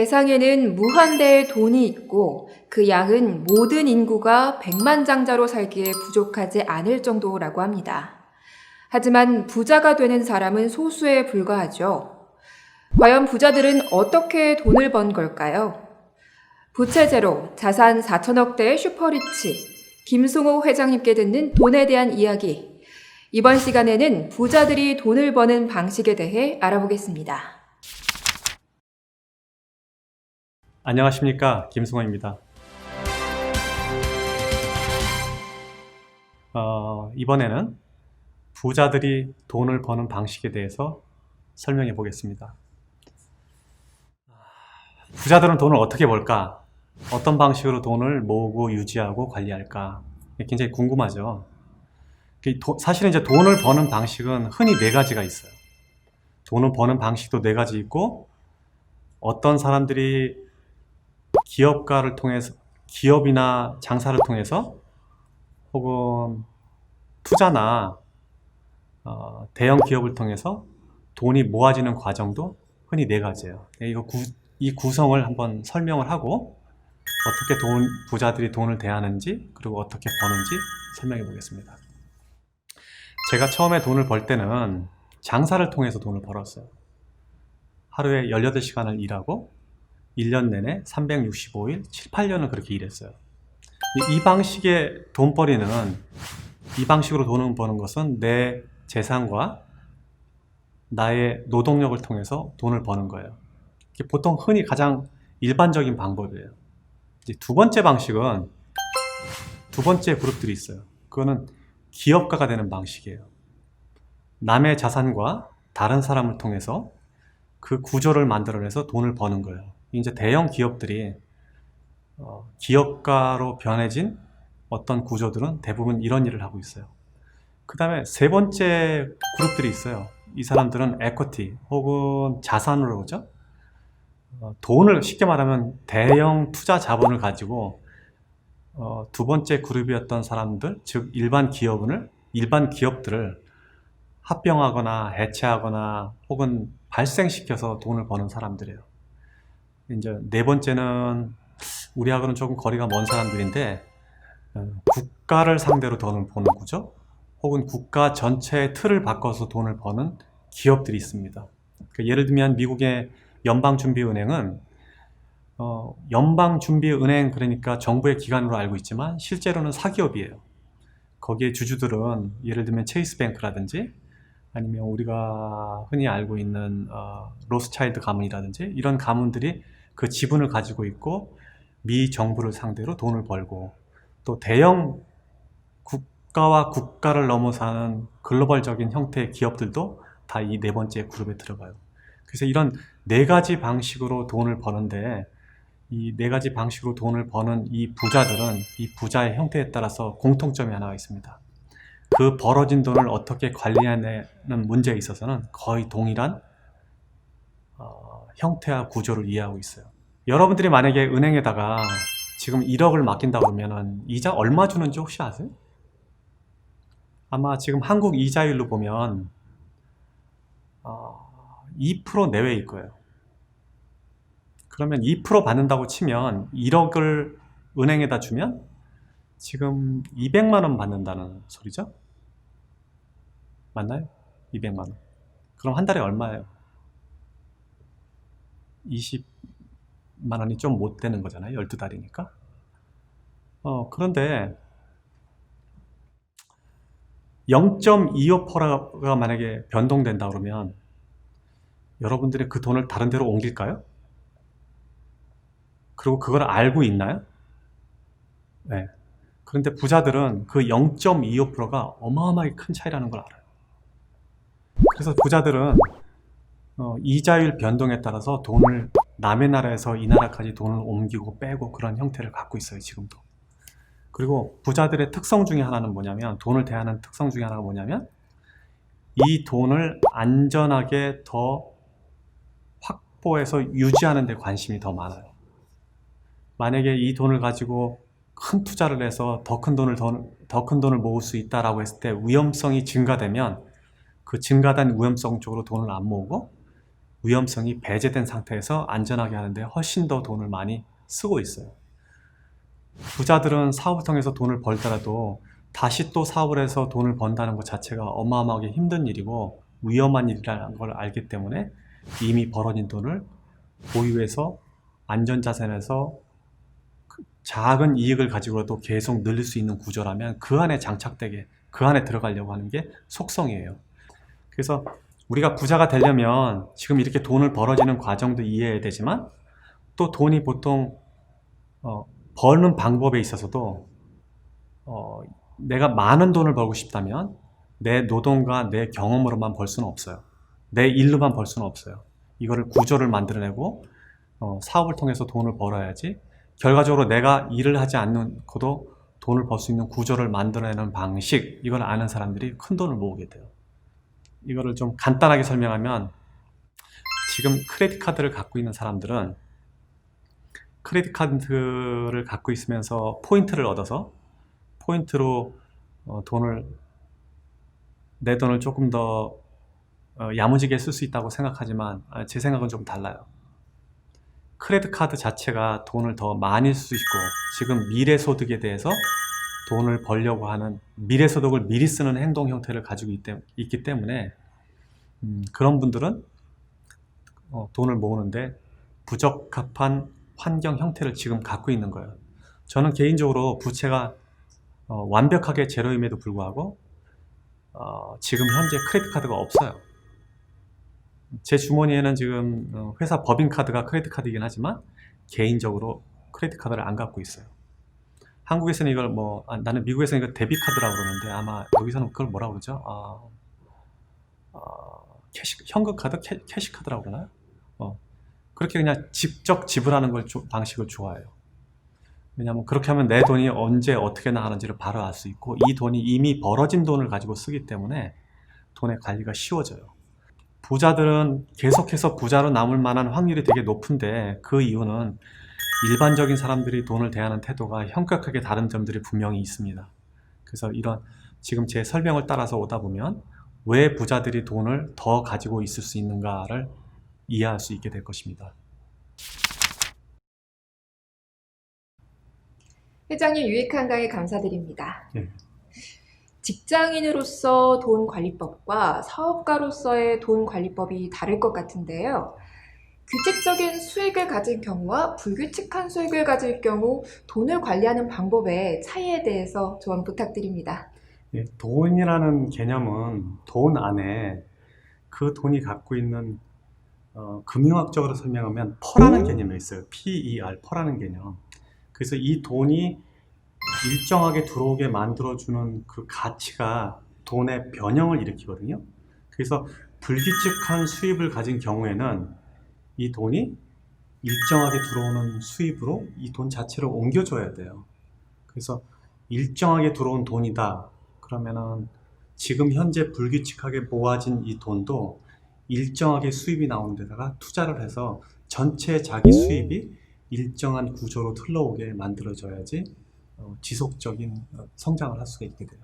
세상에는 무한대의 돈이 있고 그 양은 모든 인구가 백만장자로 살기에 부족하지 않을 정도라고 합니다. 하지만 부자가 되는 사람은 소수에 불과하죠. 과연 부자들은 어떻게 돈을 번 걸까요? 부채 제로, 자산 4천억 대의 슈퍼리치, 김승호 회장님께 듣는 돈에 대한 이야기. 이번 시간에는 부자들이 돈을 버는 방식에 대해 알아보겠습니다. 안녕하십니까, 김승호입니다. 이번에는 부자들이 돈을 버는 방식에 대해서 설명해 보겠습니다. 부자들은 돈을 어떻게 벌까? 어떤 방식으로 돈을 모으고 유지하고 관리할까? 굉장히 궁금하죠. 사실은 이제 돈을 버는 방식은 흔히 네 가지가 있어요. 돈을 버는 방식도 네 가지 있고, 어떤 사람들이 기업가를 통해서, 기업이나 장사를 통해서, 혹은 투자나 대형 기업을 통해서 돈이 모아지는 과정도 흔히 네 가지예요. 이 구성을 한번 설명을 하고 어떻게 부자들이 돈을 대하는지, 그리고 어떻게 버는지 설명해 보겠습니다. 제가 처음에 돈을 벌 때는 장사를 통해서 돈을 벌었어요. 하루에 18시간을 일하고 1년 내내 365일, 7, 8년을 그렇게 일했어요. 이 방식의 돈벌이는, 이 방식으로 돈을 버는 것은 내 재산과 나의 노동력을 통해서 돈을 버는 거예요. 이게 보통 흔히 가장 일반적인 방법이에요. 이제 두 번째 방식은, 두 번째 그룹들이 있어요. 그거는 기업가가 되는 방식이에요. 남의 자산과 다른 사람을 통해서 그 구조를 만들어내서 돈을 버는 거예요. 이제 대형 기업들이 기업가로 변해진 어떤 구조들은 대부분 이런 일을 하고 있어요. 그 다음에 세 번째 그룹들이 있어요. 이 사람들은 에쿼티 혹은 자산으로 그러죠. 돈을, 쉽게 말하면 대형 투자 자본을 가지고 두 번째 그룹이었던 사람들, 즉 일반 기업들을 합병하거나 해체하거나 혹은 발생시켜서 돈을 버는 사람들이에요. 이제 네 번째는 우리하고는 조금 거리가 먼 사람들인데, 국가를 상대로 돈을 버는 구조, 혹은 국가 전체의 틀을 바꿔서 돈을 버는 기업들이 있습니다. 예를 들면 미국의 연방준비은행은 연방준비은행, 그러니까 정부의 기관으로 알고 있지만 실제로는 사기업이에요. 거기에 주주들은 예를 들면 체이스뱅크라든지 아니면 우리가 흔히 알고 있는 로스차일드 가문이라든지 이런 가문들이 그 지분을 가지고 있고 미 정부를 상대로 돈을 벌고, 또 대형 국가와 국가를 넘어서는 글로벌적인 형태의 기업들도 다 이 네 번째 그룹에 들어가요. 그래서 이런 네 가지 방식으로 돈을 버는데, 이 네 가지 방식으로 돈을 버는 이 부자들은 이 부자의 형태에 따라서 공통점이 하나가 있습니다. 그 벌어진 돈을 어떻게 관리하는 문제에 있어서는 거의 동일한 형태와 구조를 이해하고 있어요. 여러분들이 만약에 은행에다가 지금 1억을 맡긴다고 그러면 이자 얼마 주는지 혹시 아세요? 아마 지금 한국 이자율로 보면 2% 내외일 거예요. 그러면 2% 받는다고 치면 1억을 은행에다 주면 지금 200만 원 받는다는 소리죠? 맞나요? 200만 원. 그럼 한 달에 얼마예요? 20만 원이 좀 못 되는 거잖아요. 12달이니까. 그런데 0.25%가 만약에 변동된다 그러면 여러분들이 그 돈을 다른 데로 옮길까요? 그리고 그걸 알고 있나요? 네. 그런데 부자들은 그 0.25%가 어마어마하게 큰 차이라는 걸 알아요. 그래서 부자들은 이자율 변동에 따라서 돈을 남의 나라에서 이 나라까지 돈을 옮기고 빼고 그런 형태를 갖고 있어요, 지금도. 그리고 부자들의 특성 중에 하나는 뭐냐면, 돈을 대하는 특성 중에 하나가 뭐냐면, 이 돈을 안전하게 더 확보해서 유지하는 데 관심이 더 많아요. 만약에 이 돈을 가지고 큰 투자를 해서 더 큰 돈을 모을 수 있다라고 했을 때 위험성이 증가되면 그 증가된 위험성 쪽으로 돈을 안 모으고 위험성이 배제된 상태에서 안전하게 하는데 훨씬 더 돈을 많이 쓰고 있어요. 부자들은 사업을 통해서 돈을 벌더라도 다시 또 사업을 해서 돈을 번다는 것 자체가 어마어마하게 힘든 일이고 위험한 일이라는 걸 알기 때문에 이미 벌어진 돈을 보유해서 안전자산에서 작은 이익을 가지고라도 계속 늘릴 수 있는 구조라면 그 안에 장착되게, 그 안에 들어가려고 하는 게 속성이에요. 그래서 우리가 부자가 되려면 지금 이렇게 돈을 벌어지는 과정도 이해해야 되지만 또 돈이 보통 버는 방법에 있어서도 내가 많은 돈을 벌고 싶다면 내 노동과 내 경험으로만 벌 수는 없어요. 내 일로만 벌 수는 없어요. 이거를 구조를 만들어내고 사업을 통해서 돈을 벌어야지 결과적으로 내가 일을 하지 않고도 돈을 벌 수 있는 구조를 만들어내는 방식, 이걸 아는 사람들이 큰 돈을 모으게 돼요. 이거를 좀 간단하게 설명하면 지금 크레딧 카드를 갖고 있는 사람들은 크레딧 카드를 갖고 있으면서 포인트를 얻어서 포인트로 내 돈을 조금 더 야무지게 쓸 수 있다고 생각하지만 제 생각은 좀 달라요. 크레딧 카드 자체가 돈을 더 많이 쓸 수 있고 지금 미래소득에 대해서 돈을 벌려고 하는 미래소득을 미리 쓰는 행동 형태를 가지고 있기 때문에 그런 분들은 돈을 모으는데 부적합한 환경 형태를 지금 갖고 있는 거예요. 저는 개인적으로 부채가 완벽하게 제로임에도 불구하고 지금 현재 크레딧 카드가 없어요. 제 주머니에는 지금 회사 법인카드가 크레딧 카드이긴 하지만 개인적으로 크레딧 카드를 안 갖고 있어요. 한국에서는 이걸 나는 미국에서는 이걸 데뷔 카드라고 그러는데 아마 여기서는 그걸 뭐라고 그러죠? 현금 카드? 캐시 카드라고 그러나요? 그렇게 그냥 직접 지불하는 방식을 좋아해요. 왜냐하면 그렇게 하면 내 돈이 언제 어떻게 나가는지를 바로 알 수 있고 이 돈이 이미 벌어진 돈을 가지고 쓰기 때문에 돈의 관리가 쉬워져요. 부자들은 계속해서 부자로 남을 만한 확률이 되게 높은데 그 이유는 일반적인 사람들이 돈을 대하는 태도가 현격하게 다른 점들이 분명히 있습니다. 그래서 지금 제 설명을 따라서 오다 보면 왜 부자들이 돈을 더 가지고 있을 수 있는가를 이해할 수 있게 될 것입니다. 회장님 유익한 강의 감사드립니다. 네. 직장인으로서 돈 관리법과 사업가로서의 돈 관리법이 다를 것 같은데요. 규칙적인 수익을 가질 경우와 불규칙한 수익을 가질 경우 돈을 관리하는 방법의 차이에 대해서 조언 부탁드립니다. 예, 돈이라는 개념은 돈 안에 그 돈이 갖고 있는 금융학적으로 설명하면 퍼라는 개념이 있어요. PER, 퍼라는 개념. 그래서 이 돈이 일정하게 들어오게 만들어주는 그 가치가 돈의 변형을 일으키거든요. 그래서 불규칙한 수입을 가진 경우에는 이 돈이 일정하게 들어오는 수입으로 이 돈 자체를 옮겨줘야 돼요. 그래서 일정하게 들어온 돈이다. 그러면은 지금 현재 불규칙하게 모아진 이 돈도 일정하게 수입이 나오는 데다가 투자를 해서 전체 자기 수입이 일정한 구조로 흘러오게 만들어져야지 지속적인 성장을 할 수가 있게 돼요.